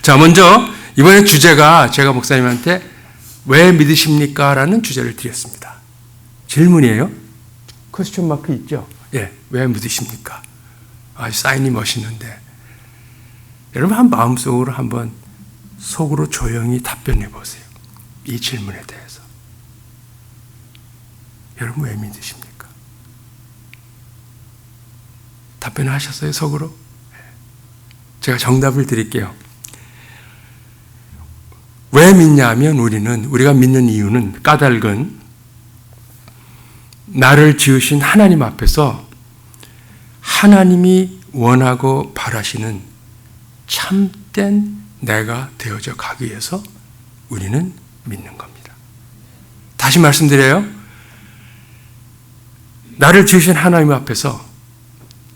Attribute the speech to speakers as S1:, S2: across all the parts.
S1: 자, 먼저 이번에 주제가 제가 목사님한테 왜 믿으십니까? 라는 주제를 드렸습니다. 질문이에요. 퀘스천 마크 있죠? 예, 왜 믿으십니까? 사인이 멋있는데. 여러분 한 마음속으로 한번 속으로 조용히 답변해 보세요. 이 질문에 대해서. 여러분 왜 믿으십니까? 답변하셨어요, 속으로? 제가 정답을 드릴게요. 왜 믿냐면 우리가 믿는 이유는 까닭은 나를 지으신 하나님 앞에서 하나님이 원하고 바라시는 참된 내가 되어져 가기 위해서 우리는 믿는 겁니다. 다시 말씀드려요. 나를 지으신 하나님 앞에서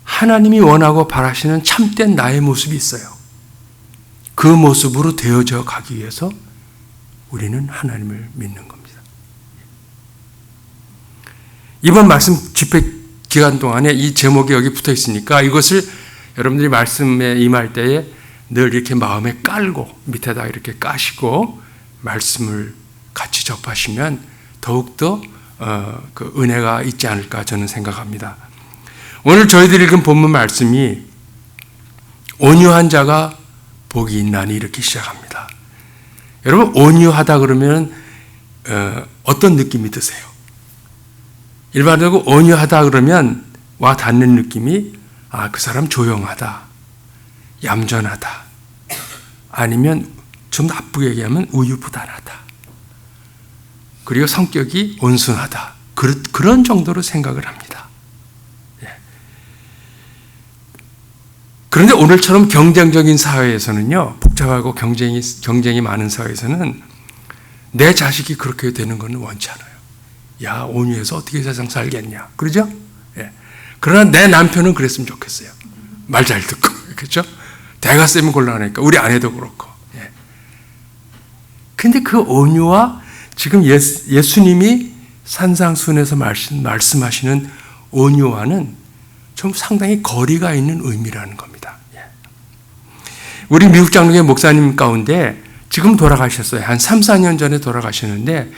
S1: 하나님이 원하고 바라시는 참된 나의 모습이 있어요. 그 모습으로 되어져 가기 위해서 우리는 하나님을 믿는 겁니다. 이번 말씀 집회 기간 동안에 이 제목이 여기 붙어 있으니까 이것을 여러분들이 말씀에 임할 때에 늘 이렇게 마음에 깔고 밑에다 이렇게 까시고 말씀을 같이 접하시면 더욱더 그 은혜가 있지 않을까 저는 생각합니다. 오늘 저희들이 읽은 본문 말씀이 온유한 자가 복이 있나니 이렇게 시작합니다. 여러분 온유하다 그러면 어떤 느낌이 드세요? 일반적으로 온유하다 그러면 와 닿는 느낌이 그 사람 조용하다, 얌전하다, 아니면 좀 나쁘게 얘기하면 우유부단하다, 그리고 성격이 온순하다, 그런 정도로 생각을 합니다. 그런데 오늘처럼 경쟁적인 사회에서는요, 복잡하고 경쟁이 많은 사회에서는 내 자식이 그렇게 되는 것은 원치 않아요. 야, 온유해서 어떻게 세상 살겠냐. 그러죠? 예. 그러나 내 남편은 그랬으면 좋겠어요. 말 잘 듣고. 그렇죠? 대가 세면 곤란하니까. 우리 아내도 그렇고. 예. 근데 그 온유와 지금 예수님이 산상수훈에서 말씀하시는 온유와는 좀 상당히 거리가 있는 의미라는 겁니다. 예. 우리 미국 장로교 목사님 가운데 지금 돌아가셨어요. 한 3, 4년 전에 돌아가셨는데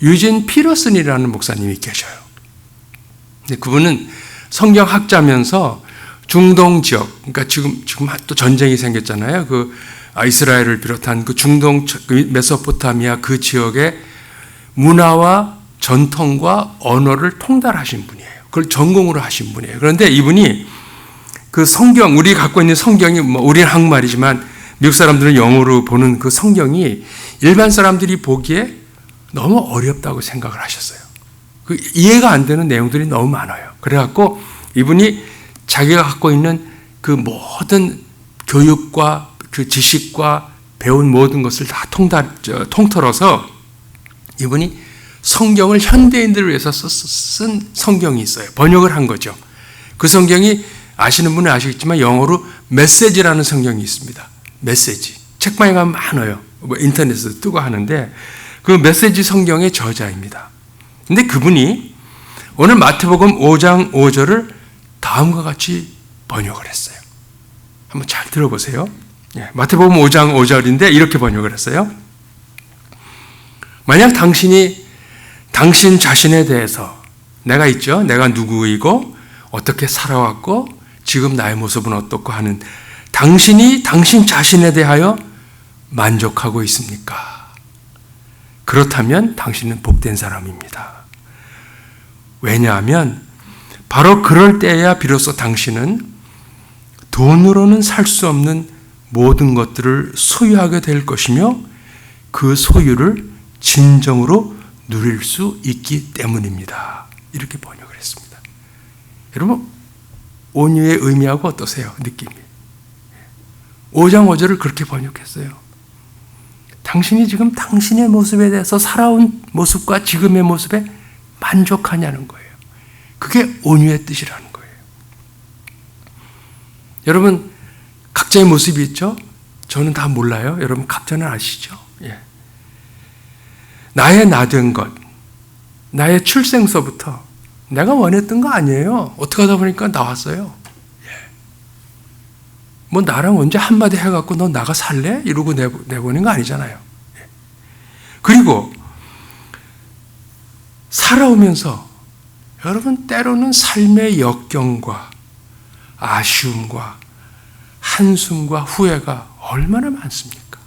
S1: 유진 피러슨이라는 목사님이 계셔요. 근데 그분은 성경학자면서 중동 지역, 그러니까 지금 또 전쟁이 생겼잖아요. 그 이스라엘을 비롯한 그 중동 메소포타미아 그 지역의 문화와 전통과 언어를 통달하신 분이에요. 그걸 전공으로 하신 분이에요. 그런데 이분이 그 성경, 우리 갖고 있는 성경이 우리는 한국말이지만 미국 사람들은 영어로 보는 그 성경이 일반 사람들이 보기에 너무 어렵다고 생각을 하셨어요. 그 이해가 안 되는 내용들이 너무 많아요. 그래갖고 이분이 자기가 갖고 있는 그 모든 교육과 그 지식과 배운 모든 것을 다 통틀어서 이분이 성경을 현대인들을 위해서 쓴 성경이 있어요. 번역을 한 거죠. 그 성경이 아시는 분은 아시겠지만 영어로 메시지라는 성경이 있습니다. 메시지. 책방에 가면 많아요. 인터넷에서 뜨고 하는데 그 메시지 성경의 저자입니다. 근데 그분이 오늘 마태복음 5장 5절을 다음과 같이 번역을 했어요. 한번 잘 들어보세요. 마태복음 5장 5절인데 이렇게 번역을 했어요. 만약 당신 자신에 대해서 내가 있죠. 내가 누구이고 어떻게 살아왔고 지금 나의 모습은 어떻고 하는 당신이 당신 자신에 대하여 만족하고 있습니까? 그렇다면 당신은 복된 사람입니다. 왜냐하면 바로 그럴 때에야 비로소 당신은 돈으로는 살 수 없는 모든 것들을 소유하게 될 것이며 그 소유를 진정으로 누릴 수 있기 때문입니다. 이렇게 번역을 했습니다. 여러분, 온유의 의미하고 어떠세요? 느낌이. 5장 5절을 그렇게 번역했어요. 당신이 지금 당신의 모습에 대해서 살아온 모습과 지금의 모습에 만족하냐는 거예요. 그게 온유의 뜻이라는 거예요. 여러분, 각자의 모습이 있죠? 저는 다 몰라요. 여러분, 각자는 아시죠? 예. 나의 나된 것, 나의 출생서부터 내가 원했던 거 아니에요. 어떻게 하다 보니까 나왔어요. 예. 뭐 나랑 언제 한마디 해갖고 너 나가 살래? 이러고 내보낸 거 아니잖아요. 그리고 살아오면서 여러분 때로는 삶의 역경과 아쉬움과 한숨과 후회가 얼마나 많습니까?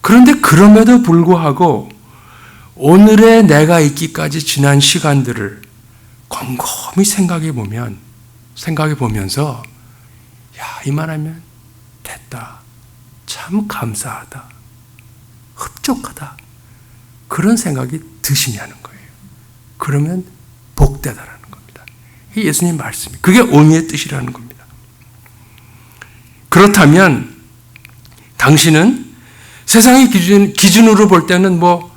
S1: 그런데 그럼에도 불구하고 오늘의 내가 있기까지 지난 시간들을 곰곰이 생각해 보면서 야, 이만하면 됐다. 참 감사하다. 흡족하다. 그런 생각이 드시냐는 거예요. 그러면 복되다라는 겁니다. 이게 예수님 말씀이. 그게 오미의 뜻이라는 겁니다. 그렇다면 당신은 세상의 기준으로 볼 때는 뭐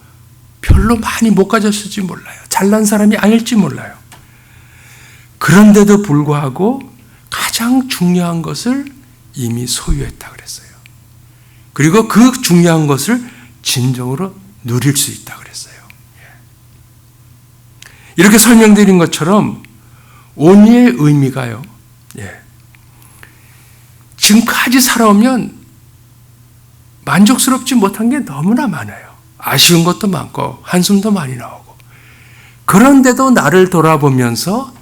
S1: 별로 많이 못 가졌을지 몰라요. 잘난 사람이 아닐지 몰라요. 그런데도 불구하고 가장 중요한 것을 이미 소유했다 그랬어요. 그리고 그 중요한 것을 진정으로 누릴 수 있다 그랬어요. 이렇게 설명드린 것처럼 온유의 의미가요. 지금까지 살아오면 만족스럽지 못한 게 너무나 많아요. 아쉬운 것도 많고 한숨도 많이 나오고. 그런데도 나를 돌아보면서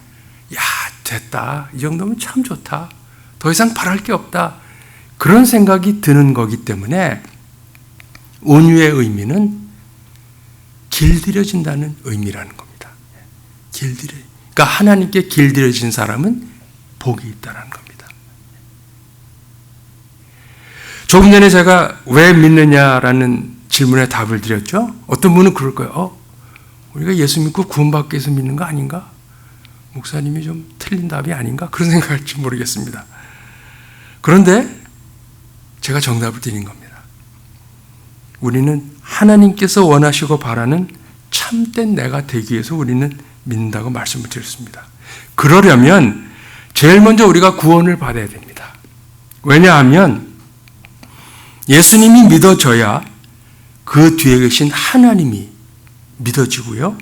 S1: 야, 됐다. 이 정도면 참 좋다. 더 이상 바랄 게 없다. 그런 생각이 드는 거기 때문에 온유의 의미는 길들여진다는 의미라는 겁니다. 그러니까 하나님께 길들여진 사람은 복이 있다는 겁니다. 조금 전에 제가 왜 믿느냐라는 질문에 답을 드렸죠. 어떤 분은 그럴 거예요. 우리가 예수 믿고 구원받기 위해서 믿는 거 아닌가? 목사님이 좀 틀린 답이 아닌가? 그런 생각할지 모르겠습니다. 그런데 제가 정답을 드린 겁니다. 우리는 하나님께서 원하시고 바라는 참된 내가 되기 위해서 우리는 믿는다고 말씀을 드렸습니다. 그러려면 제일 먼저 우리가 구원을 받아야 됩니다. 왜냐하면 예수님이 믿어져야 그 뒤에 계신 하나님이 믿어지고요.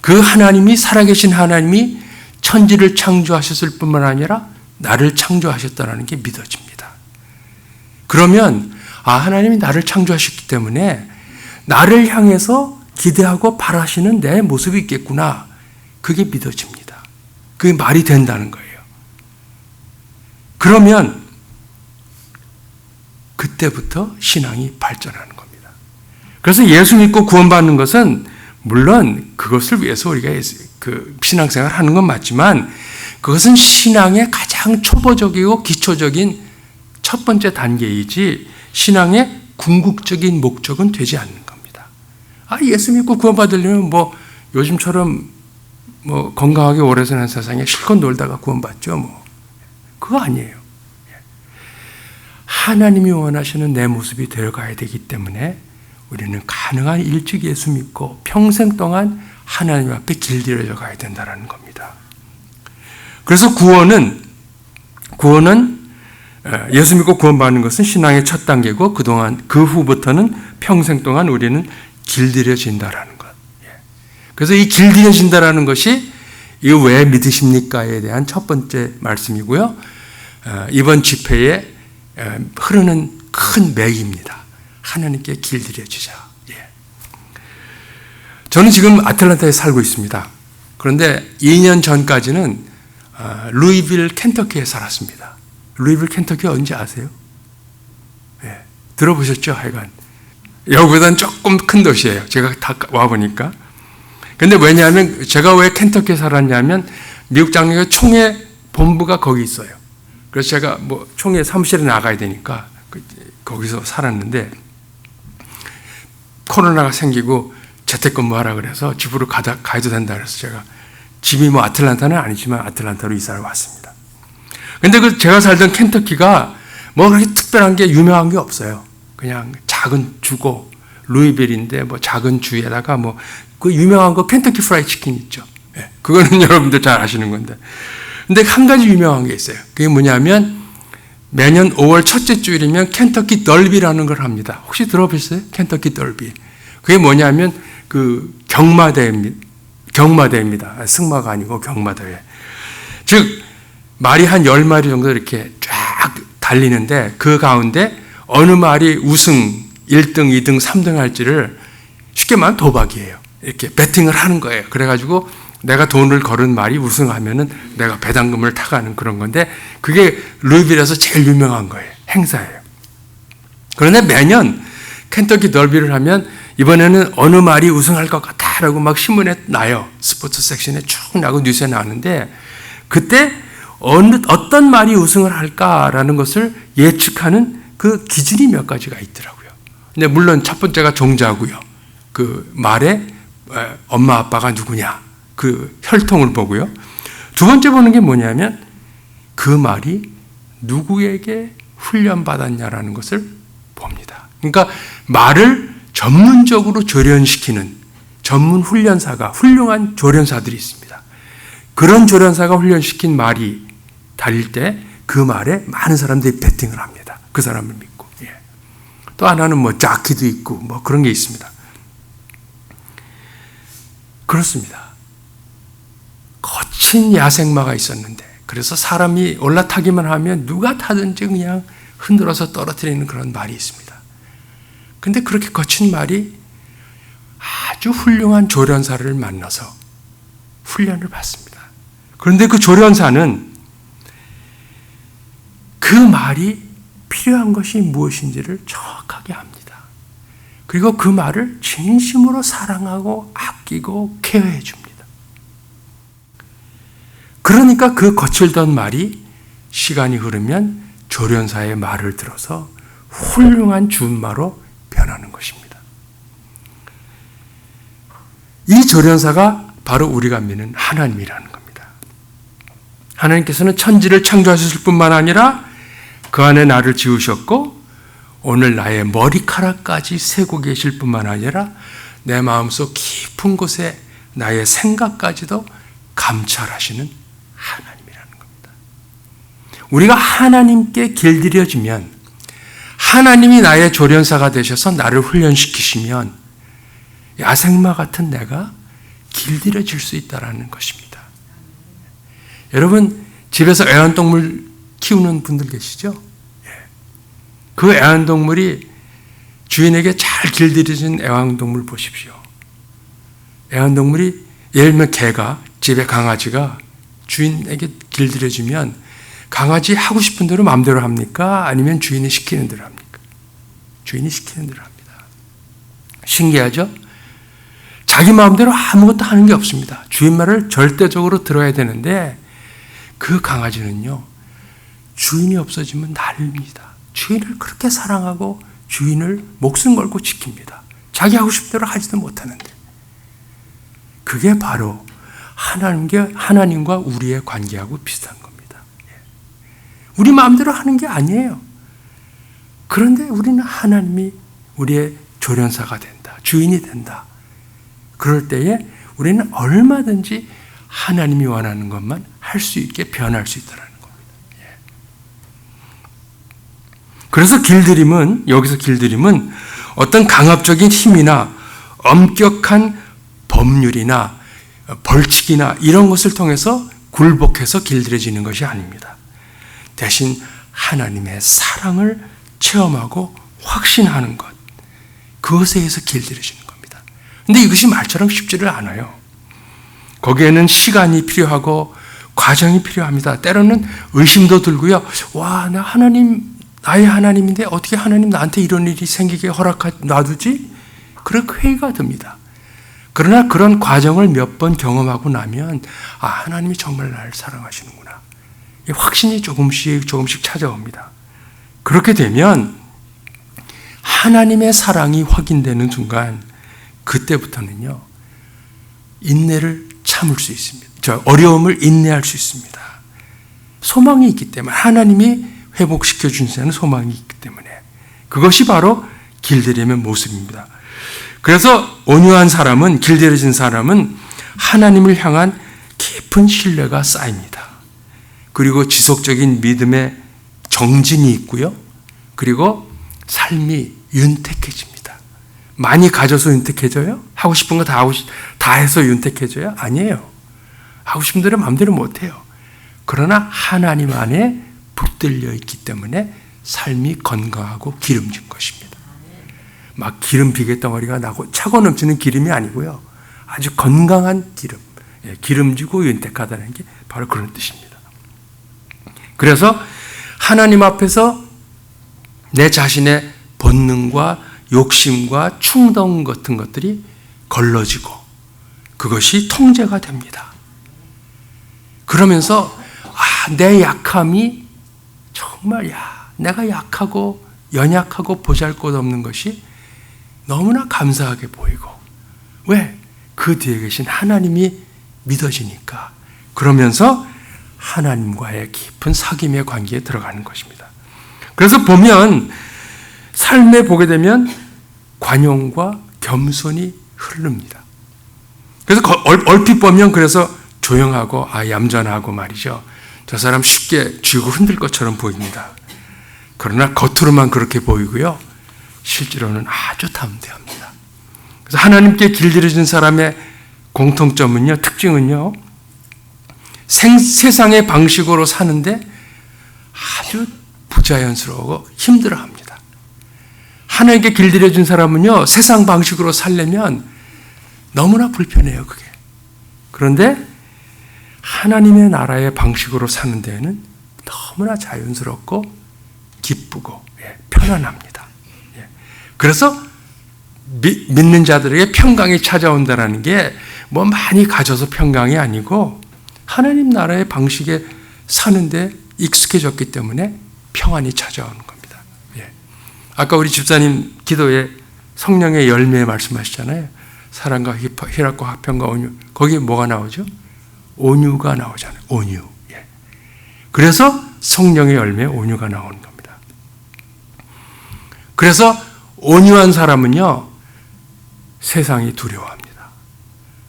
S1: 그 하나님이 살아계신 하나님이 천지를 창조하셨을 뿐만 아니라 나를 창조하셨다는 게 믿어집니다. 그러면 하나님이 나를 창조하셨기 때문에 나를 향해서 기대하고 바라시는 내 모습이 있겠구나. 그게 믿어집니다. 그게 말이 된다는 거예요. 그러면 그때부터 신앙이 발전하는 겁니다. 그래서 예수 믿고 구원받는 것은 물론 그것을 위해서 우리가 그 신앙생활을 하는 건 맞지만 그것은 신앙의 가장 초보적이고 기초적인 첫 번째 단계이지 신앙의 궁극적인 목적은 되지 않는 겁니다. 예수 믿고 구원받으려면 뭐 요즘처럼 뭐 건강하게 오래 사는 세상에 실컷 놀다가 구원받죠. 뭐 그거 아니에요. 하나님이 원하시는 내 모습이 되어가야 되기 때문에 우리는 가능한 일찍 예수 믿고 평생 동안 하나님 앞에 길들여져 가야 된다는 겁니다. 그래서 구원은 예수 믿고 구원받는 것은 신앙의 첫 단계고 그 후부터는 평생 동안 우리는 길들여진다라는 것. 그래서 이 길들여진다라는 것이 이 왜 믿으십니까에 대한 첫 번째 말씀이고요. 이번 집회에 흐르는 큰 맥입니다. 하나님께 길들여지자. 저는 지금 아틀란타에 살고 있습니다. 그런데 2년 전까지는 루이빌 켄터키에 살았습니다. 루이빌 켄터키 어딘지 아세요? 들어보셨죠? 하여간 여기보다는 조금 큰 도시예요. 제가 다 와보니까. 근데 왜냐하면 제가 왜 켄터키에 살았냐면 미국 장로교 총회 본부가 거기 있어요. 그래서 제가 뭐 총회 사무실에 나가야 되니까 거기서 살았는데 코로나가 생기고 재택근무하라 그래서 집으로 가도 된다 그래서 제가 집이 뭐 아틀란타는 아니지만 아틀란타로 이사를 왔습니다. 근데 제가 살던 켄터키가 뭐 그렇게 특별한 게 유명한 게 없어요. 그냥 작은 주고 루이빌인데 뭐 작은 주에다가 뭐 그 유명한 거 켄터키 프라이 치킨 있죠. 그거는 여러분들 잘 아시는 건데. 근데 한 가지 유명한 게 있어요. 그게 뭐냐면 매년 5월 첫째 주일이면 켄터키 덜비라는 걸 합니다. 혹시 들어보셨어요? 켄터키 덜비. 그게 뭐냐면 그 경마대회입니다. 승마가 아니고 경마대회. 즉 말이 한 10마리 정도 이렇게 쫙 달리는데 그 가운데 어느 말이 우승 1등, 2등, 3등 할지를 쉽게 말하면 도박이에요. 이렇게 배팅을 하는 거예요. 그래가지고 내가 돈을 걸은 말이 우승하면은 내가 배당금을 타가는 그런 건데 그게 루이빌에서 제일 유명한 거예요. 행사예요. 그런데 매년 켄터키 더비를 하면 이번에는 어느 말이 우승할 것 같다라고 막 신문에 나요. 스포츠 섹션에 쭉 나고 뉴스에 나오는데 그때 어떤 말이 우승을 할까라는 것을 예측하는 그 기준이 몇 가지가 있더라고요. 근데 물론 첫 번째가 종자고요. 그 말에 엄마 아빠가 누구냐 그 혈통을 보고요. 두 번째 보는 게 뭐냐면 그 말이 누구에게 훈련받았냐라는 것을 봅니다. 그러니까 말을 전문적으로 조련시키는 전문 훈련사가 훌륭한 조련사들이 있습니다. 그런 조련사가 훈련시킨 말이 달릴 때 그 말에 많은 사람들이 배팅을 합니다. 그 사람을 믿고. 예. 또 하나는 뭐 자키도 있고 뭐 그런 게 있습니다. 그렇습니다. 거친 야생마가 있었는데 그래서 사람이 올라타기만 하면 누가 타든지 그냥 흔들어서 떨어뜨리는 그런 말이 있습니다. 근데 그렇게 거친 말이 아주 훌륭한 조련사를 만나서 훈련을 받습니다. 그런데 그 조련사는 그 말이 필요한 것이 무엇인지를 정확하게 압니다. 그리고 그 말을 진심으로 사랑하고 아끼고 케어해 줍니다. 그러니까 그 거칠던 말이 시간이 흐르면 조련사의 말을 들어서 훌륭한 준마로 변하는 것입니다. 이 조련사가 바로 우리가 믿는 하나님이라는 겁니다. 하나님께서는 천지를 창조하셨을 뿐만 아니라 그 안에 나를 지으셨고 오늘 나의 머리카락까지 세고 계실 뿐만 아니라 내 마음속 깊은 곳에 나의 생각까지도 감찰하시는 하나님이라는 겁니다. 우리가 하나님께 길들여지면 하나님이 나의 조련사가 되셔서 나를 훈련시키시면 야생마 같은 내가 길들여질 수 있다는 것입니다. 여러분 집에서 애완동물 키우는 분들 계시죠? 그 애완동물이 주인에게 잘 길들여진 애완동물 보십시오. 애완동물이 예를 들면 개가 집에 강아지가 주인에게 길들여지면 강아지 하고 싶은 대로 마음대로 합니까? 아니면 주인이 시키는 대로 합니까? 주인이 시키는 대로 합니다. 신기하죠? 자기 마음대로 아무것도 하는 게 없습니다. 주인 말을 절대적으로 들어야 되는데 그 강아지는요. 주인이 없어지면 날립니다. 주인을 그렇게 사랑하고 주인을 목숨 걸고 지킵니다. 자기 하고 싶은 대로 하지도 못하는데 그게 바로 하나님과 우리의 관계하고 비슷한 겁니다. 우리 마음대로 하는 게 아니에요. 그런데 우리는 하나님이 우리의 조련사가 된다. 주인이 된다. 그럴 때에 우리는 얼마든지 하나님이 원하는 것만 할 수 있게 변할 수 있다는 겁니다. 그래서 여기서 길들임은 어떤 강압적인 힘이나 엄격한 법률이나 벌칙이나 이런 것을 통해서 굴복해서 길들여지는 것이 아닙니다. 대신 하나님의 사랑을 체험하고 확신하는 것, 그것에 의해서 길들여지는 겁니다. 근데 이것이 말처럼 쉽지를 않아요. 거기에는 시간이 필요하고 과정이 필요합니다. 때로는 의심도 들고요. 와, 나의 하나님인데 어떻게 하나님 나한테 이런 일이 생기게 놔두지? 그런 회의가 듭니다. 그러나 그런 과정을 몇 번 경험하고 나면 하나님이 정말 나를 사랑하시는구나. 확신이 조금씩 찾아옵니다. 그렇게 되면 하나님의 사랑이 확인되는 순간 그때부터는요. 인내를 참을 수 있습니다. 어려움을 인내할 수 있습니다. 소망이 있기 때문에 하나님이 회복시켜 주시는 소망이 있기 때문에 그것이 바로 길들임의 모습입니다. 그래서 온유한 사람은 길들여진 사람은 하나님을 향한 깊은 신뢰가 쌓입니다. 그리고 지속적인 믿음의 정진이 있고요. 그리고 삶이 윤택해집니다. 많이 가져서 윤택해져요? 하고 싶은 거 다 해서 윤택해져요? 아니에요. 하고 싶은 대로 마음대로 못해요. 그러나 하나님 안에 붙들려 있기 때문에 삶이 건강하고 기름진 것입니다. 막 기름 비계 덩어리가 나고 차고 넘치는 기름이 아니고요. 아주 건강한 기름, 기름지고 윤택하다는 게 바로 그런 뜻입니다. 그래서 하나님 앞에서 내 자신의 본능과 욕심과 충동 같은 것들이 걸러지고 그것이 통제가 됩니다. 그러면서 내 약함이 정말 내가 약하고 연약하고 보잘것없는 것이 너무나 감사하게 보이고 왜? 그 뒤에 계신 하나님이 믿어지니까 그러면서 하나님과의 깊은 사귐의 관계에 들어가는 것입니다. 그래서 보면 삶에 보게 되면 관용과 겸손이 흐릅니다. 그래서 얼핏 보면 그래서 조용하고 얌전하고 말이죠. 저 사람 쉽게 쥐고 흔들 것처럼 보입니다. 그러나 겉으로만 그렇게 보이고요. 실제로는 아주 담대합니다. 그래서 하나님께 길들여진 사람의 공통점은요, 특징은요, 세상의 방식으로 사는데 아주 부자연스러우고 힘들어합니다. 하나님께 길들여진 사람은요, 세상 방식으로 살려면 너무나 불편해요, 그게. 그런데 하나님의 나라의 방식으로 사는 데에는 너무나 자연스럽고 기쁘고 편안합니다. 그래서 믿는 자들에게 평강이 찾아온다는 게 뭐 많이 가져서 평강이 아니고 하나님 나라의 방식에 사는데 익숙해졌기 때문에 평안이 찾아오는 겁니다. 아까 우리 집사님 기도에 성령의 열매 말씀하시잖아요. 사랑과 희락과 화평과 온유. 거기에 뭐가 나오죠? 온유가 나오잖아요. 온유. 그래서 성령의 열매 온유가 나오는 겁니다. 그래서 온유한 사람은요, 세상이 두려워합니다.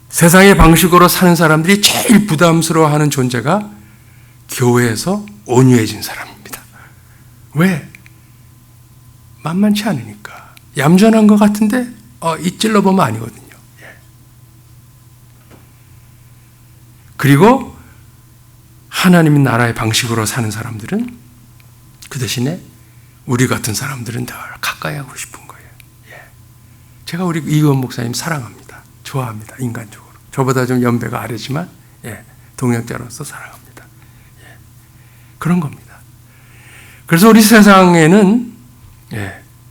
S1: 세상의 방식으로 사는 사람들이 제일 부담스러워하는 존재가 교회에서 온유해진 사람입니다. 왜? 만만치 않으니까. 얌전한 것 같은데 이찔러 보면 아니거든요. 그리고 하나님 나라의 방식으로 사는 사람들은 그 대신에 우리 같은 사람들은 늘 가까이 하고 싶은 거예요. 제가 우리 이건 목사님 사랑합니다. 좋아합니다. 인간적으로. 저보다 좀 연배가 아래지만 동역자로서 사랑합니다. 그런 겁니다. 그래서 우리 세상에는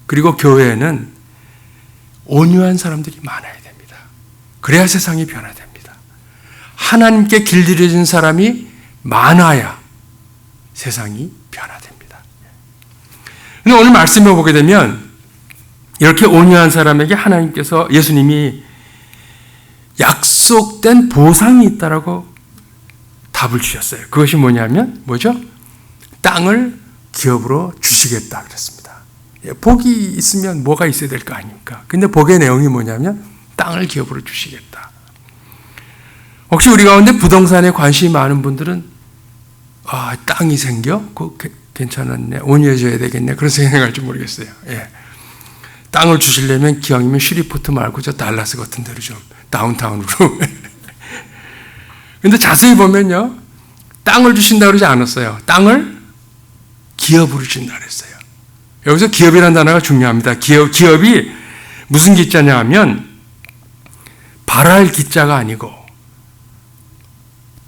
S1: 그리고 교회에는 온유한 사람들이 많아야 됩니다. 그래야 세상이 변화됩니다. 하나님께 길들여진 사람이 많아야 세상이 변화됩니다. 근데 오늘 말씀을 보게 되면 이렇게 온유한 사람에게 하나님께서 예수님이 약속된 보상이 있다라고 답을 주셨어요. 그것이 뭐죠? 땅을 기업으로 주시겠다 그랬습니다. 복이 있으면 뭐가 있어야 될 거 아닙니까? 근데 복의 내용이 뭐냐면 땅을 기업으로 주시겠다. 혹시 우리 가운데 부동산에 관심이 많은 분들은 땅이 생겨? 그거 괜찮았네. 온유해져야 되겠네. 그런 생각할지 모르겠어요. 땅을 주시려면 기왕이면 슈리포트 말고 저 달라스 같은 데로 좀 다운타운으로. 근데 자세히 보면요, 땅을 주신다 그러지 않았어요. 땅을 기업으로 주신다 그랬어요. 여기서 기업이라는 단어가 중요합니다. 기업이 무슨 기자냐 하면 발할 기자가 아니고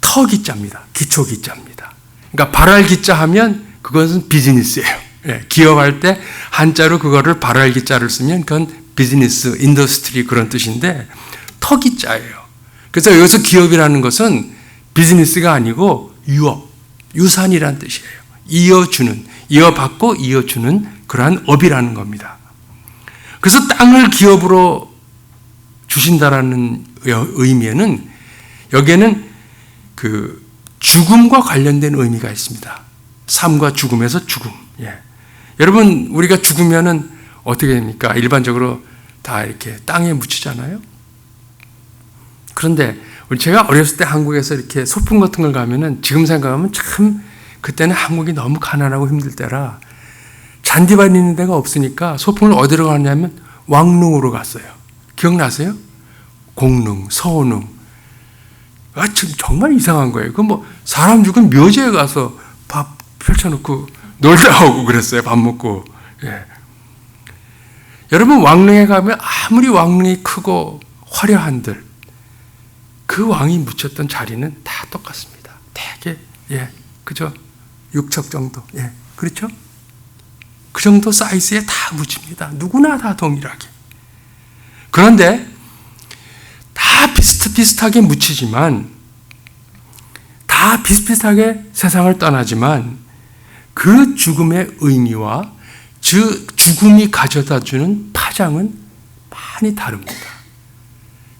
S1: 터 기자입니다. 기초 기자입니다. 그러니까 발할 기자 하면 그것은 비즈니스예요. 기업할 때 한자로 그거를 발할 기자를 쓰면 그건 비즈니스, 인더스트리 그런 뜻인데 터 기자예요. 그래서 여기서 기업이라는 것은 비즈니스가 아니고 유업, 유산이라는 뜻이에요. 이어주는, 이어받고 이어주는 그러한 업이라는 겁니다. 그래서 땅을 기업으로 주신다라는 의미에는 여기에는 그 죽음과 관련된 의미가 있습니다. 삶과 죽음에서 죽음. 여러분, 우리가 죽으면은 어떻게 됩니까? 일반적으로 다 이렇게 땅에 묻히잖아요. 그런데 제가 어렸을 때 한국에서 이렇게 소풍 같은 걸 가면은 지금 생각하면 참 그때는 한국이 너무 가난하고 힘들 때라 잔디밭 있는 데가 없으니까 소풍을 어디로 갔냐면 왕릉으로 갔어요. 기억나세요? 공릉, 서운릉. 정말 이상한 거예요. 사람 죽은 묘지에 가서 밥 펼쳐놓고 놀다 오고 그랬어요. 밥 먹고. 예. 여러분, 왕릉에 가면 아무리 왕릉이 크고 화려한들 그 왕이 묻혔던 자리는 다 똑같습니다. 되게, 그죠? 6척 정도. 그렇죠? 그 정도 사이즈에 다 묻힙니다. 누구나 다 동일하게. 그런데 다 비슷비슷하게 묻히지만, 다 비슷비슷하게 세상을 떠나지만 그 죽음의 의미와 죽음이 가져다 주는 파장은 많이 다릅니다.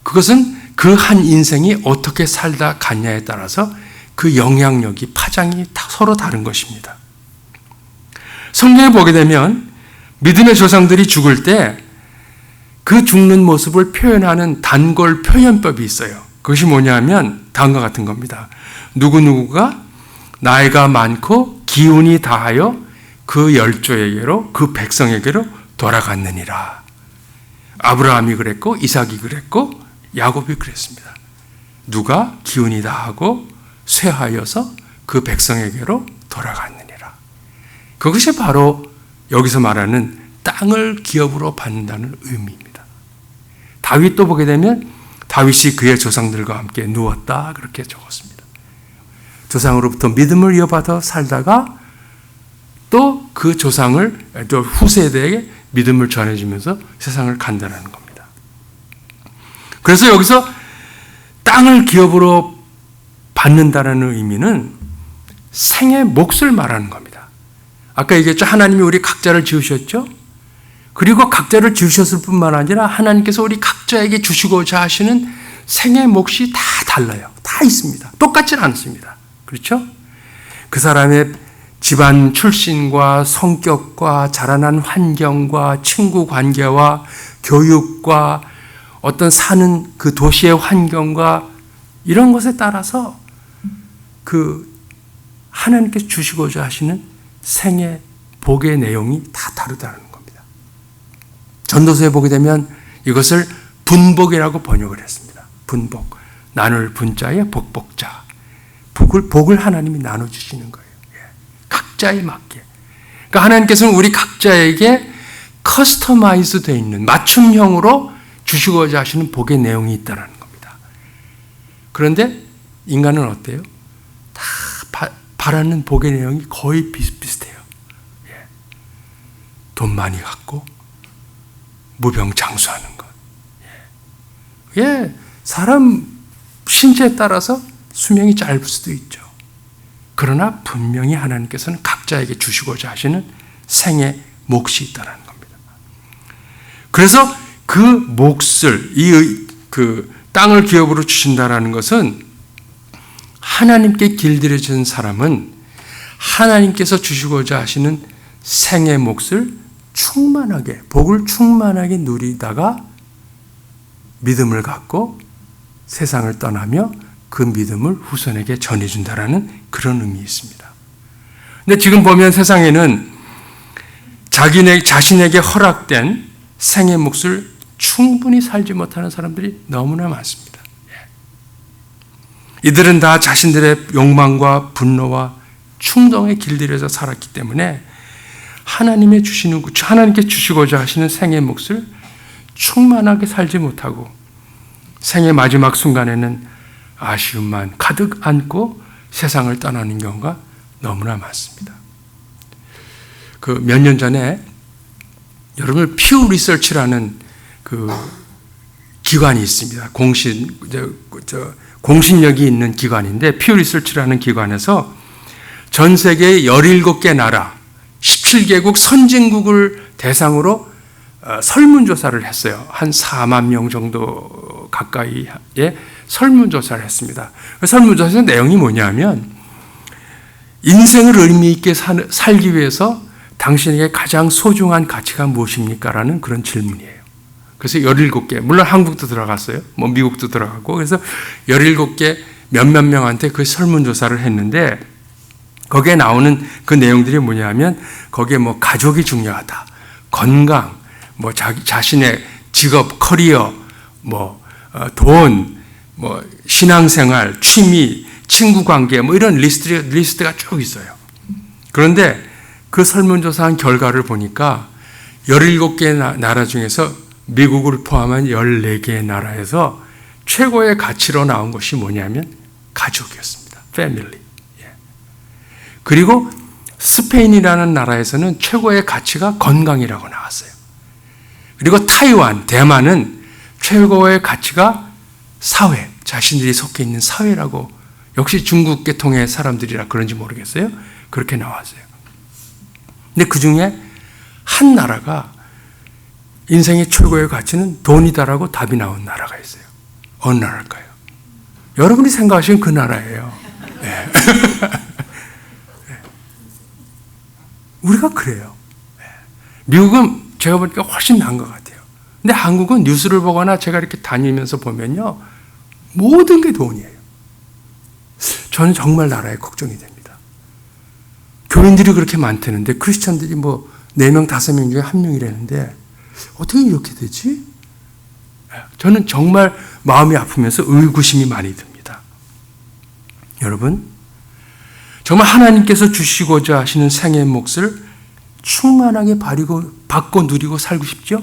S1: 그것은 그 한 인생이 어떻게 살다 갔냐에 따라서 그 영향력이, 파장이 서로 다른 것입니다. 성경에 보게 되면 믿음의 조상들이 죽을 때 그 죽는 모습을 표현하는 단골 표현법이 있어요. 그것이 뭐냐면 다음과 같은 겁니다. 누구누구가 나이가 많고 기운이 다하여 그 열조에게로, 그 백성에게로 돌아갔느니라. 아브라함이 그랬고 이삭이 그랬고 야곱이 그랬습니다. 누가 기운이 다하고 쇠하여서 그 백성에게로 돌아갔느니라. 그것이 바로 여기서 말하는 땅을 기업으로 받는다는 의미입니다. 다윗도 보게 되면 다윗이 그의 조상들과 함께 누웠다 그렇게 적었습니다. 조상으로부터 믿음을 이어받아 살다가 또 그 조상을, 또 후세대에게 믿음을 전해주면서 세상을 간다는 겁니다. 그래서 여기서 땅을 기업으로 받는다는 의미는 생의 몫을 말하는 겁니다. 아까 얘기했죠. 하나님이 우리 각자를 지으셨죠. 그리고 각자를 지으셨을 뿐만 아니라 하나님께서 우리 각자에게 주시고자 하시는 생의 몫이 다 달라요. 다 있습니다. 똑같지는 않습니다. 그렇죠? 그 사람의 집안 출신과 성격과 자라난 환경과 친구 관계와 교육과 어떤 사는 그 도시의 환경과 이런 것에 따라서 그 하나님께서 주시고자 하시는 생의 복의 내용이 다 다르다는 겁니다. 전도서에 보게 되면 이것을 분복이라고 번역을 했습니다. 분복. 나눌 분자에 복복자. 복을 하나님이 나눠주시는 거예요. 각자에 맞게. 그러니까 하나님께서는 우리 각자에게 커스터마이즈 되어 있는 맞춤형으로 주시고자 하시는 복의 내용이 있다는 겁니다. 그런데 인간은 어때요? 다 바라는 복의 내용이 거의 비슷비슷해요. 돈 많이 갖고 무병장수하는 것. 사람 신체에 따라서 수명이 짧을 수도 있죠. 그러나 분명히 하나님께서는 각자에게 주시고자 하시는 생의 몫이 있다는 겁니다. 그래서 그 몫을, 그 땅을 기업으로 주신다라는 것은 하나님께 길들여진 사람은 하나님께서 주시고자 하시는 생의 몫을 충만하게, 복을 충만하게 누리다가 믿음을 갖고 세상을 떠나며 그 믿음을 후손에게 전해준다라는 그런 의미 있습니다. 근데 지금 보면 세상에는 자신에게 허락된 생의 몫을 충분히 살지 못하는 사람들이 너무나 많습니다. 이들은 다 자신들의 욕망과 분노와 충동에 길들여져 살았기 때문에 하나님께 주시고자 하시는 생의 몫을 충만하게 살지 못하고 생의 마지막 순간에는 아쉬움만 가득 안고 세상을 떠나는 경우가 너무나 많습니다. 그 몇 년 전에 여러분 퓨 리서치라는 그 기관이 있습니다. 공신력이 있는 기관인데 퓨 리서치라는 기관에서 전 세계 17개 나라 17개국 선진국을 대상으로 설문조사를 했어요. 한 4만 명 정도 가까이의 설문조사를 했습니다. 설문조사 내용이 뭐냐면 인생을 의미 있게 살기 위해서 당신에게 가장 소중한 가치가 무엇입니까? 라는 그런 질문이에요. 그래서 17개, 물론 한국도 들어갔어요. 미국도 들어가고, 그래서 17개 몇몇 명한테 그 설문조사를 했는데 거기에 나오는 그 내용들이 뭐냐면 거기에 가족이 중요하다, 건강, 자신의 직업, 커리어, 돈, 뭐 신앙생활, 취미, 친구관계 뭐 이런 리스트가 쭉 있어요. 그런데 그 설문조사한 결과를 보니까 17개 나라 중에서 미국을 포함한 14개의 나라에서 최고의 가치로 나온 것이 뭐냐면 가족이었습니다. 패밀리. 그리고 스페인이라는 나라에서는 최고의 가치가 건강이라고 나왔어요. 그리고 타이완, 대만은 최고의 가치가 사회, 자신들이 속해 있는 사회라고, 역시 중국 계통의 사람들이라 그런지 모르겠어요. 그렇게 나왔어요. 근데 그 중에 한 나라가 인생의 최고의 가치는 돈이다라고 답이 나온 나라가 있어요. 어느 나라일까요? 여러분이 생각하시는 그 나라예요. 네. 우리가 그래요. 미국은 제가 보니까 훨씬 나은 것 같아요. 근데 한국은 뉴스를 보거나 제가 이렇게 다니면서 보면요, 모든 게 돈이에요. 저는 정말 나라에 걱정이 됩니다. 교인들이 그렇게 많다는데 크리스천들이 뭐 4명, 5명 중에 1명이라는데 어떻게 이렇게 되지? 저는 정말 마음이 아프면서 의구심이 많이 듭니다. 여러분, 정말 하나님께서 주시고자 하시는 생의 몫을 충만하게 받고 누리고 살고 싶죠?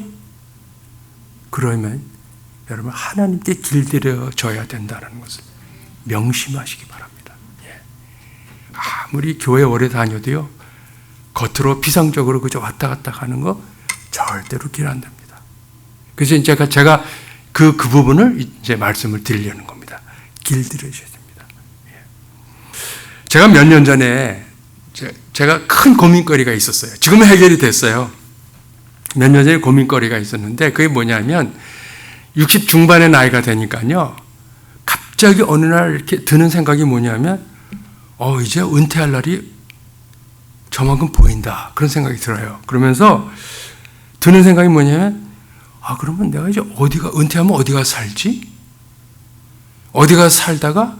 S1: 그러면 여러분 하나님께 길들여져야 된다는 것을 명심하시기 바랍니다. 아무리 교회 오래 다녀도요, 겉으로 비상적으로 그저 왔다 갔다 하는 거 절대로 길 안 됩니다. 그래서 제가 그 부분을 이제 말씀을 드리려는 겁니다. 길들여져야 됩니다. 제가 몇 년 전에 제가 큰 고민거리가 있었어요. 지금은 해결이 됐어요. 몇 년 전에 고민거리가 있었는데 그게 뭐냐면 60 중반의 나이가 되니까요, 갑자기 어느 날 이렇게 드는 생각이 뭐냐면 이제 은퇴할 날이 저만큼 보인다, 그런 생각이 들어요. 그러면서 드는 생각이 뭐냐면 그러면 내가 이제 은퇴하면 어디가 살지? 어디가 살다가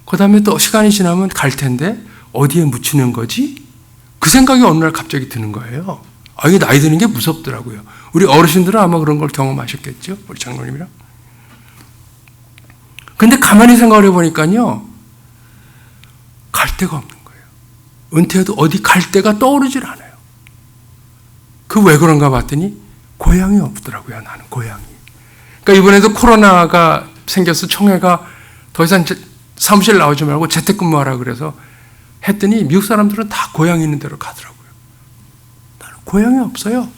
S1: 그 다음에 또 시간이 지나면 갈 텐데 어디에 묻히는 거지? 그 생각이 어느 날 갑자기 드는 거예요. 이게 나이 드는 게 무섭더라고요. 우리 어르신들은 아마 그런 걸 경험하셨겠죠? 우리 장로님이랑. 근데 가만히 생각을 해보니까요, 갈 데가 없는 거예요. 은퇴해도 어디 갈 데가 떠오르질 않아요. 왜 그런가 봤더니 고향이 없더라고요. 나는 고향이. 그러니까 이번에도 코로나가 생겨서 총회가 더 이상 사무실 나오지 말고 재택근무하라 그래서 했더니 미국 사람들은 다 고향이 있는 데로 가더라고요. 나는 고향이 없어요.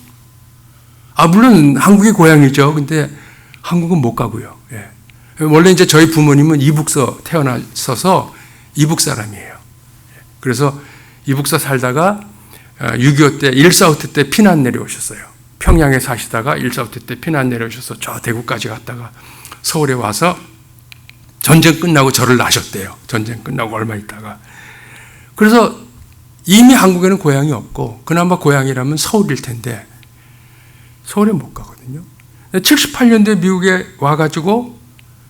S1: 물론 한국이 고향이죠. 근데 한국은 못 가고요. 원래 이제 저희 부모님은 이북서 태어나셔서 이북 사람이에요. 그래서 이북서 살다가 6.25 때, 1.4.5 때 피난 내려오셨어요. 평양에 사시다가 1.4.5 때 피난 내려오셔서 저 대구까지 갔다가 서울에 와서 전쟁 끝나고 저를 낳으셨대요. 전쟁 끝나고 얼마 있다가. 그래서 이미 한국에는 고향이 없고 그나마 고향이라면 서울일 텐데 서울에 못 가거든요. 78년도에 미국에 와가지고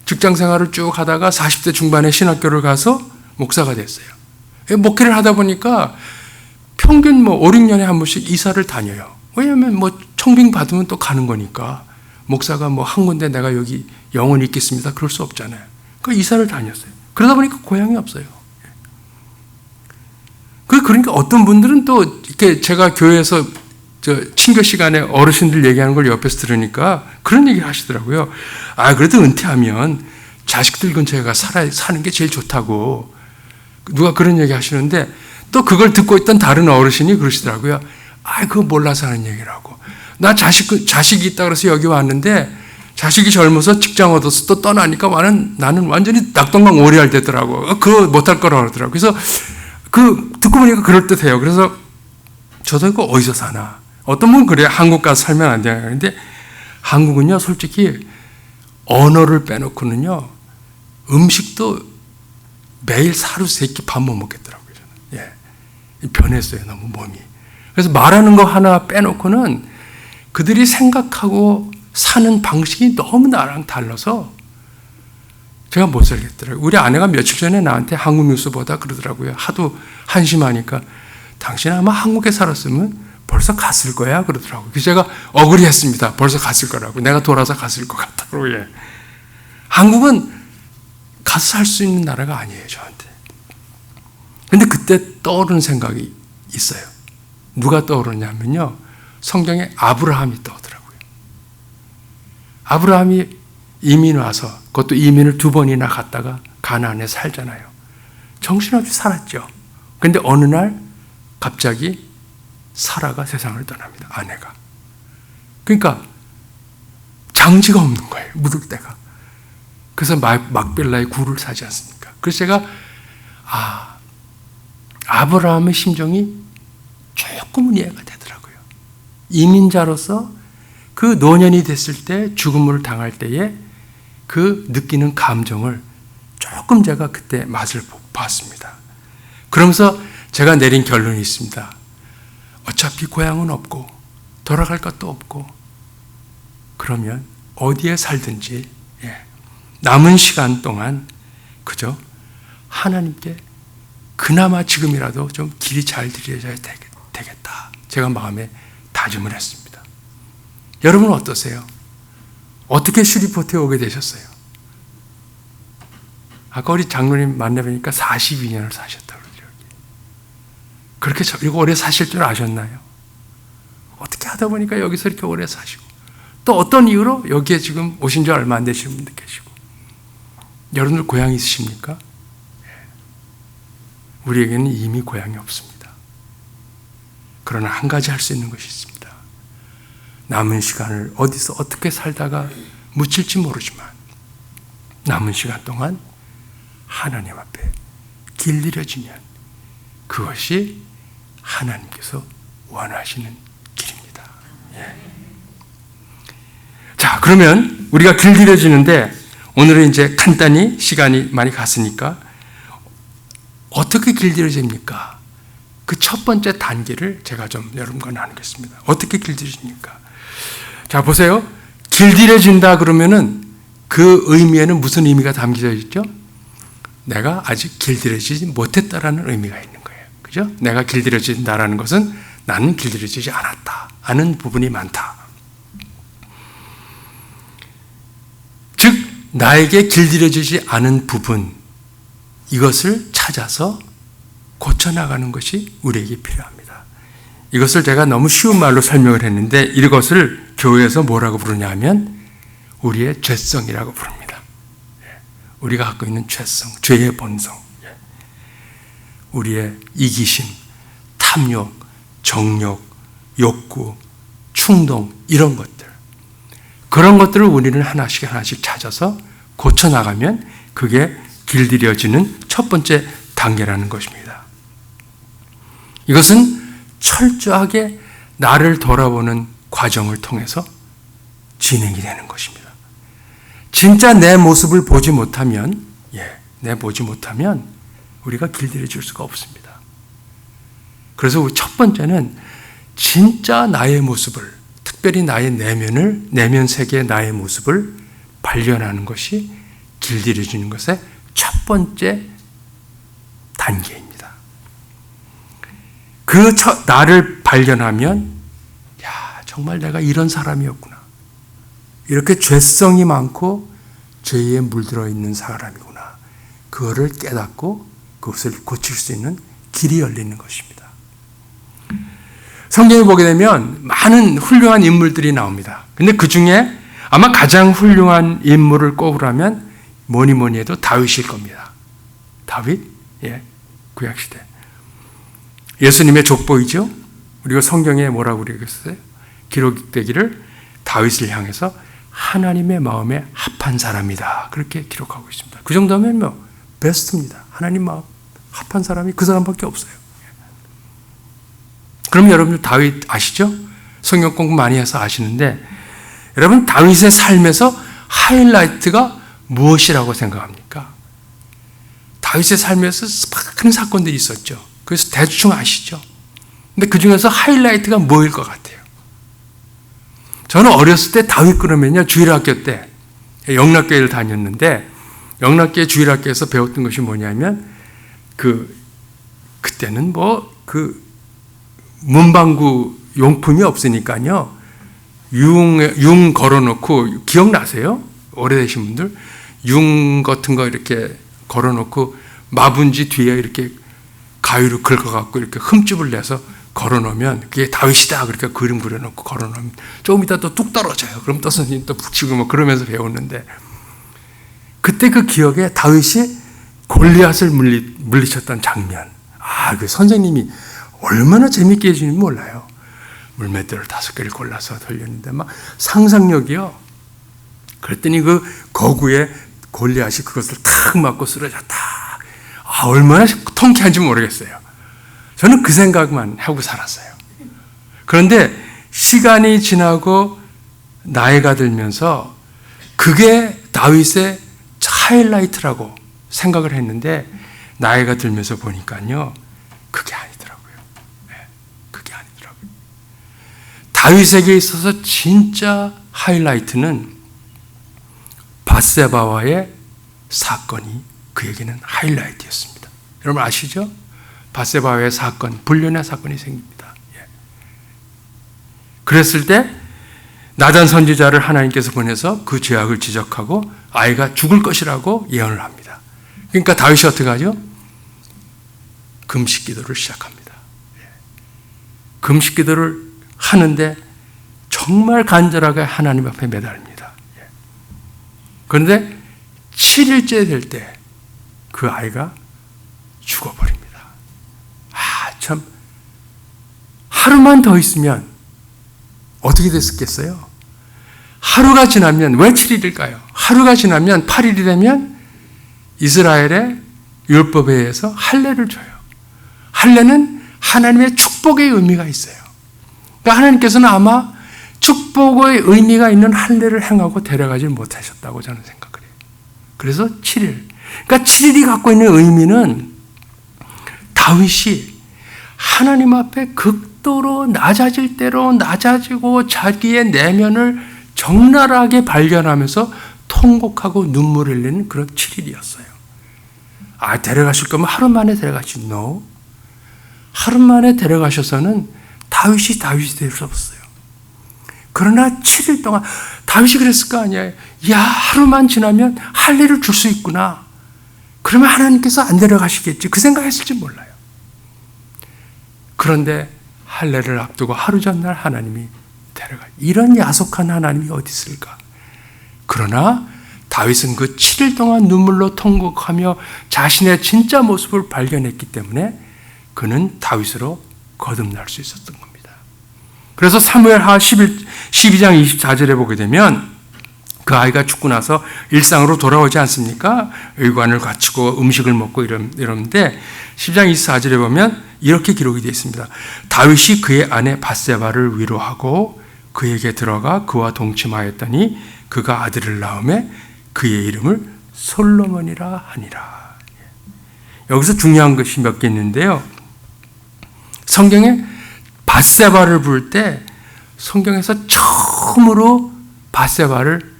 S1: 직장 생활을 쭉 하다가 40대 중반에 신학교를 가서 목사가 됐어요. 목회를 하다 보니까 평균 5, 6년에 한 번씩 이사를 다녀요. 왜냐하면 청빙 받으면 또 가는 거니까. 목사가 한 군데 내가 여기 영원히 있겠습니다, 그럴 수 없잖아요. 그러니까 이사를 다녔어요. 그러다 보니까 고향이 없어요. 그러니까 어떤 분들은 또 이렇게 제가 교회에서 친교 시간에 어르신들 얘기하는 걸 옆에서 들으니까 그런 얘기를 하시더라고요. 그래도 은퇴하면 자식들 근처에 사는 게 제일 좋다고. 누가 그런 얘기 하시는데 또 그걸 듣고 있던 다른 어르신이 그러시더라고요. 그거 몰라서 하는 얘기라고. 나 자식이 있다 그래서 여기 왔는데 자식이 젊어서 직장 얻어서 또 떠나니까 나는 완전히 낙동강 오리알 되더라고. 그거 못할 거라고 그러더라고요. 그래서 듣고 보니까 그럴듯해요. 그래서 저도 이거 어디서 사나. 어떤 분은 그래요. 한국 가서 살면 안 돼요. 그런데 한국은요, 솔직히 언어를 빼놓고는요, 음식도 매일 하루 3끼 밥 못 먹겠더라고요. 저는. 변했어요, 너무 몸이. 그래서 말하는 거 하나 빼놓고는 그들이 생각하고 사는 방식이 너무 나랑 달라서 제가 못 살겠더라고요. 우리 아내가 며칠 전에 나한테 한국 뉴스 보다 그러더라고요. 하도 한심하니까 당신 아마 한국에 살았으면 벌써 갔을 거야 그러더라고요. 그래서 제가 억울했습니다. 벌써 갔을 거라고. 내가 돌아서 갔을 것 같다고. 한국은 가서 살 수 있는 나라가 아니에요, 저한테. 근데 그때 떠오르는 생각이 있어요. 누가 떠오르냐면요, 성경에 아브라함이 떠오르더라고요. 아브라함이 이민 와서, 그것도 이민을 2번이나 갔다가 가나안에 살잖아요. 정신없이 살았죠. 근데 어느 날 갑자기 사라가 세상을 떠납니다, 아내가. 그러니까 장지가 없는 거예요, 묻을 데가. 그래서 막벨라의 굴을 사지 않습니까? 그래서 제가 아브라함의 심정이 조금은 이해가 되더라고요. 이민자로서 그 노년이 됐을 때 죽음을 당할 때에 그 느끼는 감정을 조금 제가 그때 맛을 봤습니다. 그러면서 제가 내린 결론이 있습니다. 어차피 고향은 없고 돌아갈 것도 없고 그러면 어디에 살든지 남은 시간 동안 그저 하나님께 그나마 지금이라도 좀 길이 잘 들여져야 되겠다. 제가 마음에 다짐을 했습니다. 여러분은 어떠세요? 어떻게 슈리포트에 오게 되셨어요? 아까 우리 장로님 만나뵈니까 42년을 사셨다고 그러죠. 그렇게 이거 오래 사실 줄 아셨나요? 어떻게 하다 보니까 여기서 이렇게 오래 사시고 또 어떤 이유로 여기에 지금 오신 지 얼마 안 되시는 분들 계시고 여러분들 고향이 있으십니까? 우리에게는 이미 고향이 없습니다. 그러나 한 가지 할 수 있는 것이 있습니다. 남은 시간을 어디서 어떻게 살다가 묻힐지 모르지만 남은 시간 동안 하나님 앞에 길들여지면 그것이 하나님께서 원하시는 길입니다. 자, 그러면 우리가 길들여지는데 오늘은 이제 간단히 시간이 많이 갔으니까 어떻게 길들여집니까? 그 첫 번째 단계를 제가 좀 여러분과 나누겠습니다. 어떻게 길들여집니까? 자, 보세요. 길들여진다 그러면은 그 의미에는 무슨 의미가 담겨져 있죠? 내가 아직 길들여지지 못했다라는 의미가 있는 거예요. 그죠? 내가 길들여진다라는 것은 나는 길들여지지 않았다 하는 부분이 많다. 즉, 나에게 길들여지지 않은 부분, 이것을 찾아서 고쳐나가는 것이 우리에게 필요합니다. 이것을 제가 너무 쉬운 말로 설명을 했는데 이것을 교회에서 뭐라고 부르냐 하면 우리의 죄성이라고 부릅니다. 우리가 갖고 있는 죄성, 죄의 본성, 우리의 이기심, 탐욕, 정욕, 욕구, 충동 이런 것들, 그런 것들을 우리는 하나씩 찾아서 고쳐나가면 그게 길들여지는 첫 번째 단계라는 것입니다. 이것은 철저하게 나를 돌아보는 과정을 통해서 진행이 되는 것입니다. 진짜 내 모습을 보지 못하면, 우리가 길들여질 수가 없습니다. 그래서 첫 번째는 진짜 나의 모습을, 특별히 나의 내면 세계의 나의 모습을 발견하는 것이 길들여지는 것의 첫 번째 단계입니다. 나를 발견하면, 정말 내가 이런 사람이었구나. 이렇게 죄성이 많고 죄에 물들어 있는 사람이구나. 그거를 깨닫고 그것을 고칠 수 있는 길이 열리는 것입니다. 성경에 보게 되면 많은 훌륭한 인물들이 나옵니다. 근데 그 중에 아마 가장 훌륭한 인물을 꼽으라면 뭐니 해도 다윗일 겁니다. 다윗? 구약시대. 예수님의 족보이죠? 그리고 성경에 뭐라고 그러겠어요? 기록되기를 다윗을 향해서 하나님의 마음에 합한 사람이다. 그렇게 기록하고 있습니다. 그 정도면 베스트입니다. 하나님 마음 합한 사람이 그 사람밖에 없어요. 그럼 여러분들 다윗 아시죠? 성경 공부 많이 해서 아시는데 여러분 다윗의 삶에서 하이라이트가 무엇이라고 생각합니까? 다윗의 삶에서 많은 사건들이 있었죠. 그래서 대충 아시죠? 근데 그 중에서 하이라이트가 뭐일 것 같아요? 저는 어렸을 때 다윗 그러면요, 주일학교 때 영락교회를 다녔는데 영락교회 주일학교에서 배웠던 것이 뭐냐면 그때는 문방구 용품이 없으니까요, 융 걸어놓고, 기억나세요? 오래되신 분들 융 같은 거 이렇게 걸어놓고 마분지 뒤에 이렇게 가위로 긁어갖고 이렇게 흠집을 내서 걸어놓으면 그게 다윗이다. 그러니까 그림 그려놓고 걸어놓으면 조금 이따 또 뚝 떨어져요. 그럼 또 선생님 또 붙이고 뭐 그러면서 배웠는데, 그때 그 기억에 다윗이 골리앗을 물리쳤던 장면. 그 선생님이 얼마나 재밌게 해주는지 몰라요. 물맷대를 5개를 골라서 돌렸는데 막 상상력이요. 그랬더니 그 거구에 골리앗이 그것을 탁 맞고 쓰러졌다. 얼마나 통쾌한지 모르겠어요. 저는 그 생각만 하고 살았어요. 그런데 시간이 지나고 나이가 들면서 그게 다윗의 하이라이트라고 생각을 했는데, 나이가 들면서 보니까요, 그게 아니더라고요. 그게 아니더라고요. 다윗에게 있어서 진짜 하이라이트는 밧세바와의 사건이 그에게는 하이라이트였습니다. 여러분 아시죠? 밧세바와의 사건, 불륜의 사건이 생깁니다. 그랬을 때 나단 선지자를 하나님께서 보내서 그 죄악을 지적하고 아이가 죽을 것이라고 예언을 합니다. 그러니까 다윗이 어떻게 하죠? 금식 기도를 시작합니다. 금식 기도를 하는데 정말 간절하게 하나님 앞에 매달립니다. 그런데 7일째 될 때 그 아이가 죽어버립니다. 참, 하루만 더 있으면 어떻게 됐겠어요? 하루가 지나면, 왜 7일일까요? 하루가 지나면 8일이 되면 이스라엘의 율법에 의해서 할례를 줘요. 할례는 하나님의 축복의 의미가 있어요. 그러니까 하나님께서는 아마 축복의 의미가 있는 할례를 행하고 데려가지 못하셨다고 저는 생각을 해요. 그래서 7일. 그러니까 7일이 갖고 있는 의미는 다윗이 하나님 앞에 극도로 낮아질 대로 낮아지고 자기의 내면을 적나라하게 발견하면서 통곡하고 눈물을 흘리는 그런 7일이었어요. 데려가실 거면 하루 만에 데려가시. No. 하루 만에 데려가셔서는 다윗이 될 수 없어요. 그러나 7일 동안 다윗이 그랬을 거 아니에요. 야, 하루만 지나면 할례를 줄 수 있구나. 그러면 하나님께서 안 데려가시겠지. 그 생각했을지 몰라요. 그런데 할례를 앞두고 하루 전날 하나님이 데려가. 이런 야속한 하나님이 어디 있을까? 그러나 다윗은 그 7일 동안 눈물로 통곡하며 자신의 진짜 모습을 발견했기 때문에 그는 다윗으로 거듭날 수 있었던 겁니다. 그래서 사무엘하 12장 24절에 보게 되면 그 아이가 죽고 나서 일상으로 돌아오지 않습니까? 의관을 갖추고 음식을 먹고 이러는데 10장 24절에 보면 이렇게 기록이 되어 있습니다. 다윗이 그의 아내 밧세바를 위로하고 그에게 들어가 그와 동침하였더니 그가 아들을 낳음에 그의 이름을 솔로몬이라 하니라. 여기서 중요한 것이 몇 개 있는데요. 성경에 밧세바를 부를 때 성경에서 처음으로 밧세바를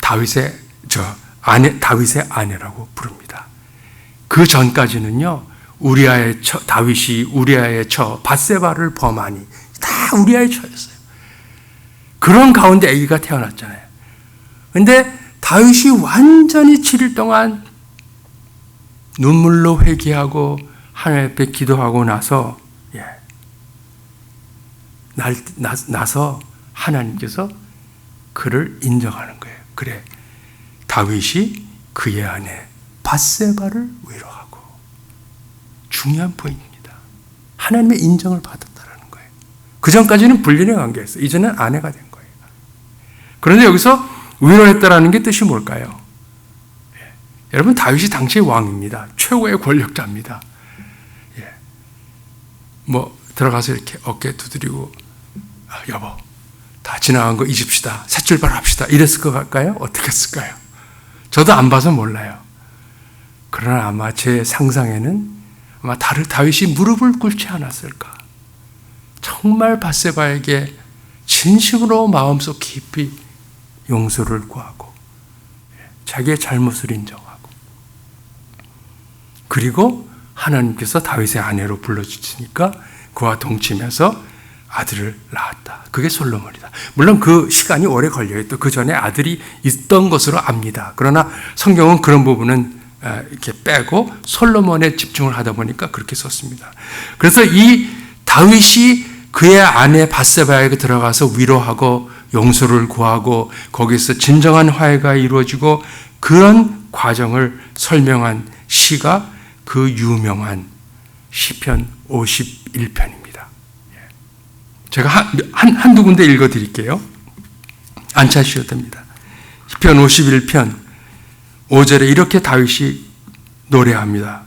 S1: 다윗의 아내라고 부릅니다. 그 전까지는요, 다윗이 우리아의 처 밧세바를 범하니 다 우리아의 처였어요. 그런 가운데 아기가 태어났잖아요. 그런데 다윗이 완전히 7일 동안 눈물로 회개하고 하나님 앞에 기도하고 나서 나서 하나님께서 그를 인정하는 거예요. 그래, 다윗이 그의 아내 밧세바를 위로하고. 중요한 포인트입니다. 하나님의 인정을 받았다는 거예요. 그 전까지는 불륜의 관계였어요. 이제는 아내가 된 거예요. 그런데 여기서 위로했다라는 게 뜻이 뭘까요? 여러분, 다윗이 당시의 왕입니다. 최고의 권력자입니다. 들어가서 이렇게 어깨 두드리고, 여보, 다 지나간 거 잊읍시다. 새 출발합시다. 이랬을 것 같을까요? 어떻게 했을까요? 저도 안 봐서 몰라요. 그러나 아마 제 상상에는 아마 다윗이 무릎을 꿇지 않았을까. 정말 밧세바에게 진심으로 마음속 깊이 용서를 구하고 자기의 잘못을 인정하고, 그리고 하나님께서 다윗의 아내로 불러주시니까 그와 동침해서 아들을 낳았다. 그게 솔로몬이다. 물론 그 시간이 오래 걸려요. 또 그 전에 아들이 있던 것으로 압니다. 그러나 성경은 그런 부분은 이렇게 빼고 솔로몬에 집중을 하다 보니까 그렇게 썼습니다. 그래서 이 다윗이 그의 아내 밧세바에게 들어가서 위로하고 용서를 구하고 거기서 진정한 화해가 이루어지고 그런 과정을 설명한 시가 그 유명한 시편 51편입니다. 제가 한두 군데 읽어드릴게요. 안 찾으셔도 됩니다. 시편 51편 5절에 이렇게 다윗이 노래합니다.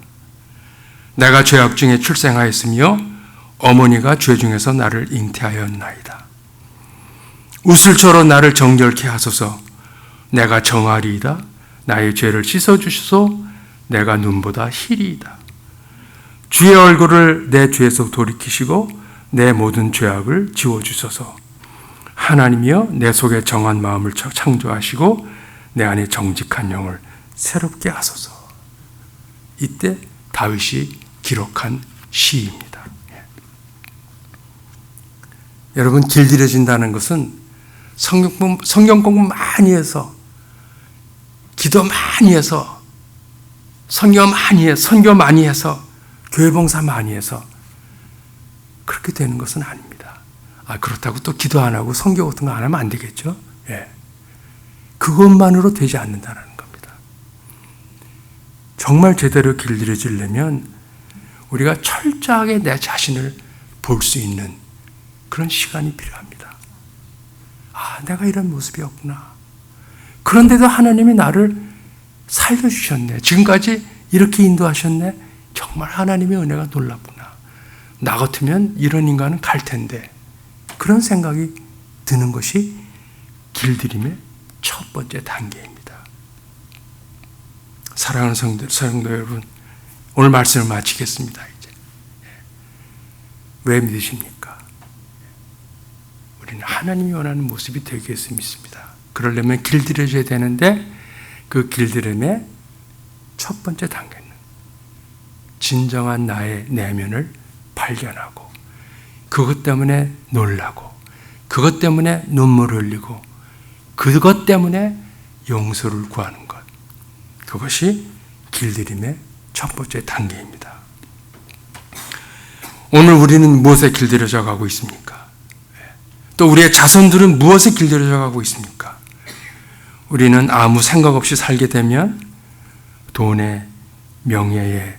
S1: 내가 죄악 중에 출생하였으며 어머니가 죄 중에서 나를 잉태하였나이다. 우슬초로 나를 정결케 하소서. 내가 정하리이다. 나의 죄를 씻어주시소. 내가 눈보다 희리이다. 주의 얼굴을 내 죄에서 돌이키시고 내 모든 죄악을 지워주소서. 하나님이여 내 속에 정한 마음을 창조하시고 내 안에 정직한 영을 새롭게 하소서. 이때 다윗이 기록한 시입니다. 여러분, 길들여진다는 것은 성경 공부 많이 해서, 기도 많이 해서, 선교 많이 해서, 교회 봉사 많이 해서 그렇게 되는 것은 아닙니다. 그렇다고 또 기도 안 하고 선교 같은 거 안 하면 안 되겠죠? 그것만으로 되지 않는다는 겁니다. 정말 제대로 길들여지려면 우리가 철저하게 내 자신을 볼 수 있는 그런 시간이 필요합니다. 내가 이런 모습이었구나. 그런데도 하나님이 나를 살려주셨네. 지금까지 이렇게 인도하셨네. 정말 하나님의 은혜가 놀랍구나. 나 같으면 이런 인간은 갈 텐데. 그런 생각이 드는 것이 길들임의 첫 번째 단계입니다. 사랑하는 성도 여러분, 오늘 말씀을 마치겠습니다. 이제 왜 믿으십니까? 우리는 하나님이 원하는 모습이 되기 위해서 믿습니다. 그러려면 길들여져야 되는데 그 길들임의 첫 번째 단계는 진정한 나의 내면을 발견하고 그것 때문에 놀라고 그것 때문에 눈물을 흘리고 그것 때문에 용서를 구하는 것. 그것이 길들임의 첫 번째 단계입니다. 오늘 우리는 무엇에 길들여져 가고 있습니까? 또 우리의 자손들은 무엇에 길들여져 가고 있습니까? 우리는 아무 생각 없이 살게 되면 돈에, 명예에,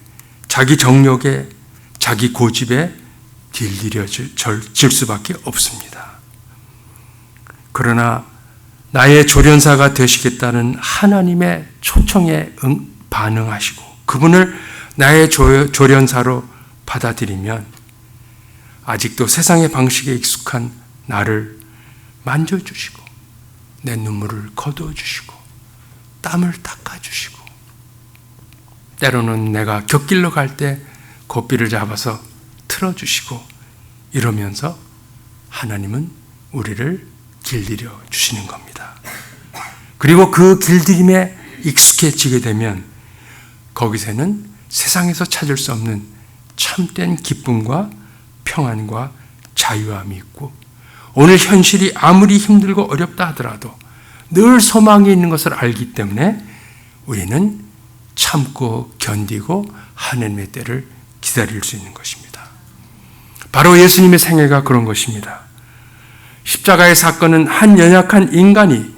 S1: 자기 정욕에, 자기 고집에 길들여질 수밖에 없습니다. 그러나 나의 조련사가 되시겠다는 하나님의 초청에 반응하시고 그분을 나의 조련사로 받아들이면 아직도 세상의 방식에 익숙한 나를 만져주시고 내 눈물을 거두어주시고 땀을 닦아주시고 때로는 내가 곁길로 갈 때 고삐를 잡아서 틀어주시고 이러면서 하나님은 우리를 길들여 주시는 겁니다. 그리고 그 길들임에 익숙해지게 되면 거기서는 세상에서 찾을 수 없는 참된 기쁨과 평안과 자유함이 있고 오늘 현실이 아무리 힘들고 어렵다 하더라도 늘 소망이 있는 것을 알기 때문에 우리는 참고 견디고 하나님의 때를 기다릴 수 있는 것입니다. 바로 예수님의 생애가 그런 것입니다. 십자가의 사건은 한 연약한 인간이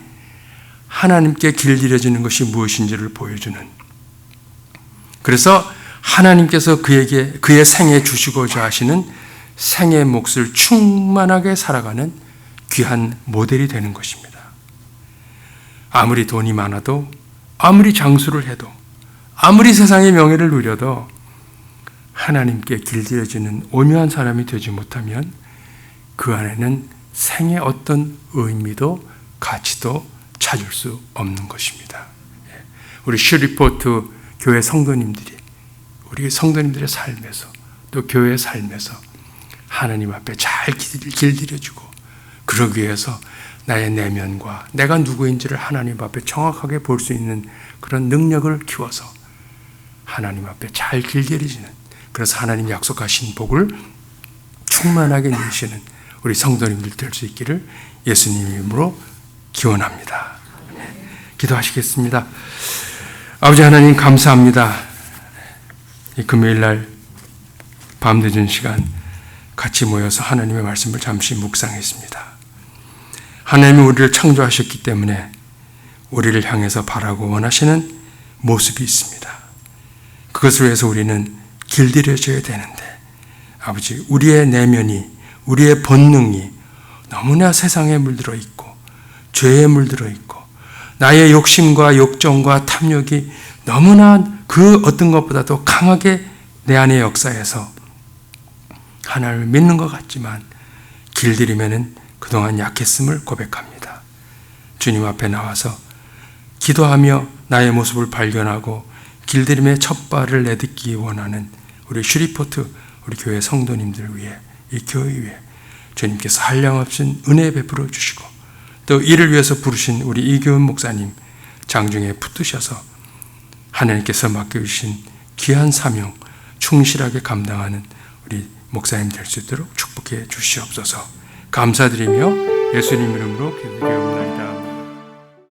S1: 하나님께 길들여지는 것이 무엇인지를 보여주는, 그래서 하나님께서 그에게 그의 생애 주시고자 하시는 생의 몫을 충만하게 살아가는 귀한 모델이 되는 것입니다. 아무리 돈이 많아도, 아무리 장수를 해도, 아무리 세상의 명예를 누려도 하나님께 길들여지는 오묘한 사람이 되지 못하면 그 안에는 생의 어떤 의미도 가치도 찾을 수 없는 것입니다. 우리 슈리포트 교회 성도님들이 우리 성도님들의 삶에서 또 교회의 삶에서 하나님 앞에 잘 길들여주고 그러기 위해서 나의 내면과 내가 누구인지를 하나님 앞에 정확하게 볼 수 있는 그런 능력을 키워서 하나님 앞에 잘 길들여지는, 그래서 하나님 약속하신 복을 충만하게 누리시는 우리 성도님들 될 수 있기를 예수님 이름으로 기원합니다. 기도하시겠습니다. 아버지 하나님 감사합니다. 이 금요일날 밤늦은 시간 같이 모여서 하나님의 말씀을 잠시 묵상했습니다. 하나님이 우리를 창조하셨기 때문에 우리를 향해서 바라고 원하시는 모습이 있습니다. 그것을 위해서 우리는 길들여져야 되는데 아버지, 우리의 내면이, 우리의 본능이 너무나 세상에 물들어 있고 죄에 물들어 있고 나의 욕심과 욕정과 탐욕이 너무나 그 어떤 것보다도 강하게 내 안의 역사에서 하나님을 믿는 것 같지만 길들이면은 그동안 약했음을 고백합니다. 주님 앞에 나와서 기도하며 나의 모습을 발견하고 길들임의 첫 발을 내딛기 원하는 우리 슈리포트 우리 교회 성도님들 위해 이 교회 위해 주님께서 한량없인 은혜 베풀어 주시고 또 이를 위해서 부르신 우리 이교훈 목사님 장중에 붙드셔서 하나님께서 맡겨주신 귀한 사명 충실하게 감당하는 우리 목사님 될 수 있도록 축복해 주시옵소서. 감사드리며 예수님 이름으로 기도드리옵나이다.